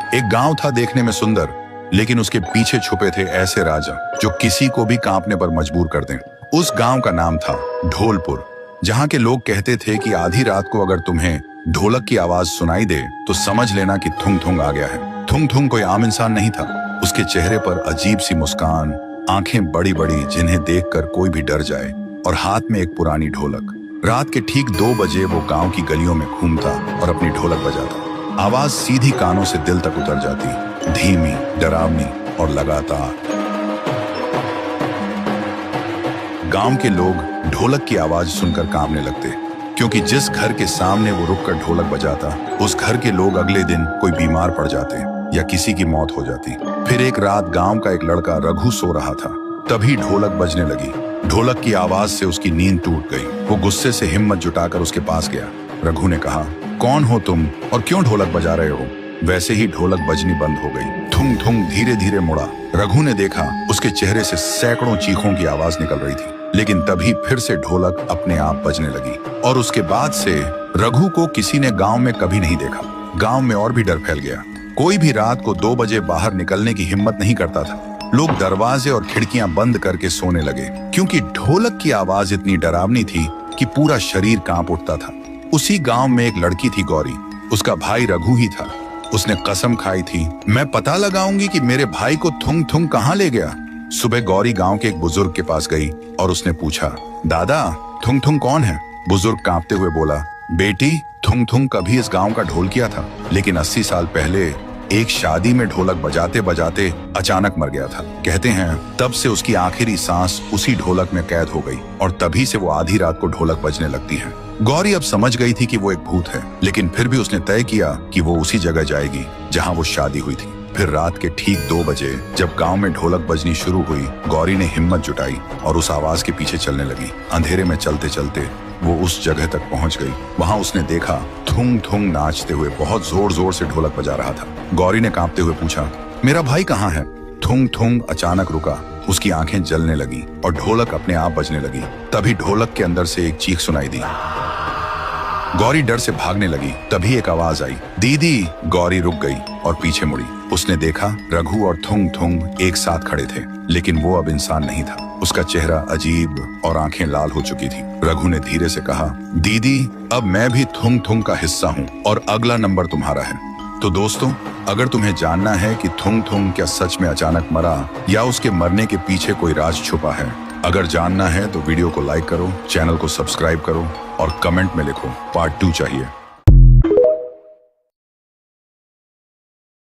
एक गांव था देखने में सुंदर, लेकिन उसके पीछे छुपे थे ऐसे राजा जो किसी को भी कांपने पर मजबूर कर दें। उस गांव का नाम था ढोलपुर, जहां के लोग कहते थे कि आधी रात को अगर तुम्हें ढोलक की आवाज सुनाई दे तो समझ लेना कि थुंग थुंग आ गया है। थुंग थुंग कोई आम इंसान नहीं था। उसके चेहरे पर अजीब सी मुस्कान, आंखें बड़ी बड़ी जिन्हें देखकर कोई भी डर जाए, और हाथ में एक पुरानी ढोलक। रात के ठीक 2 बजे वो गांव की गलियों में घूमता और अपनी ढोलक बजाता। आवाज सीधी कानों से दिल तक उतर जाती, धीमी, डरावनी और लगातार। गांव के लोग ढोलक की आवाज सुनकर कांपने लगते, क्योंकि जिस घर के सामने वो रुककर ढोलक बजाता, उस घर के लोग अगले दिन कोई बीमार पड़ जाते या किसी की मौत हो जाती। फिर एक रात गांव का एक लड़का रघु सो रहा था, तभी ढोलक बजने लगी। ढोलक की आवाज से उसकी नींद टूट गई। वो गुस्से से हिम्मत जुटाकर उसके पास गया। रघु ने कहा, कौन हो तुम और क्यों ढोलक बजा रहे हो? वैसे ही ढोलक बजनी बंद हो गई। थुंग थुंग धीरे धीरे मुड़ा। रघु ने देखा उसके चेहरे से सैकड़ों चीखों की आवाज निकल रही थी, लेकिन तभी फिर से ढोलक अपने आप बजने लगी। और उसके बाद से रघु को किसी ने गांव में कभी नहीं देखा। गांव में और भी डर फैल गया। कोई भी रात को 2 बजे बाहर निकलने की हिम्मत नहीं करता था। लोग दरवाजे और खिड़कियां बंद करके सोने लगे, क्योंकि ढोलक की आवाज इतनी डरावनी थी कि पूरा शरीर कांप उठता था। उसी गांव में एक लड़की थी, गौरी। उसका भाई रघु ही था। उसने कसम खाई थी, मैं पता लगाऊंगी कि मेरे भाई को थुंग थुंग कहाँ ले गया। सुबह गौरी गांव के एक बुजुर्ग के पास गई और उसने पूछा, दादा, थुंग थुंग कौन है? बुजुर्ग कांपते हुए बोला, बेटी, थुंग थुंग कभी इस गांव का ढोल किया था, लेकिन 80 साल पहले एक शादी में ढोलक बजाते बजाते अचानक मर गया था। कहते हैं तब से उसकी आखिरी सांस उसी ढोलक में कैद हो गई, और तभी से वो आधी रात को ढोलक बजने लगती है। गौरी अब समझ गई थी कि वो एक भूत है, लेकिन फिर भी उसने तय किया कि वो उसी जगह जाएगी जहां वो शादी हुई थी। फिर रात के ठीक 2 बजे जब गांव में ढोलक बजनी शुरू हुई, गौरी ने हिम्मत जुटाई और उस आवाज के पीछे चलने लगी। अंधेरे में चलते चलते वो उस जगह तक पहुंच गई। वहां उसने देखा थुंग थुंग नाचते हुए बहुत जोर जोर से ढोलक बजा रहा था। गौरी ने कांपते हुए पूछा, मेरा भाई कहाँ है? थुंग थुंग अचानक रुका। उसकी आंखें जलने लगी और ढोलक अपने आप बजने लगी। तभी ढोलक के अंदर से एक चीख सुनाई दी। गौरी डर से भागने लगी। तभी एक आवाज आई, दीदी। गौरी रुक गई और पीछे मुड़ी। उसने देखा रघु और थुंग थुंग एक साथ खड़े थे, लेकिन वो अब इंसान नहीं था। उसका चेहरा अजीब और आंखें लाल हो चुकी थी। रघु ने धीरे से कहा, दीदी, अब मैं भी थुंग थुंग का हिस्सा हूँ और अगला नंबर तुम्हारा है। तो दोस्तों, अगर तुम्हें जानना है कि थुंग थुंग क्या सच में अचानक मरा या उसके मरने के पीछे कोई राज छुपा है, अगर जानना है तो वीडियो को लाइक करो, चैनल को सब्सक्राइब करो और कमेंट में लिखो पार्ट 2 चाहिए।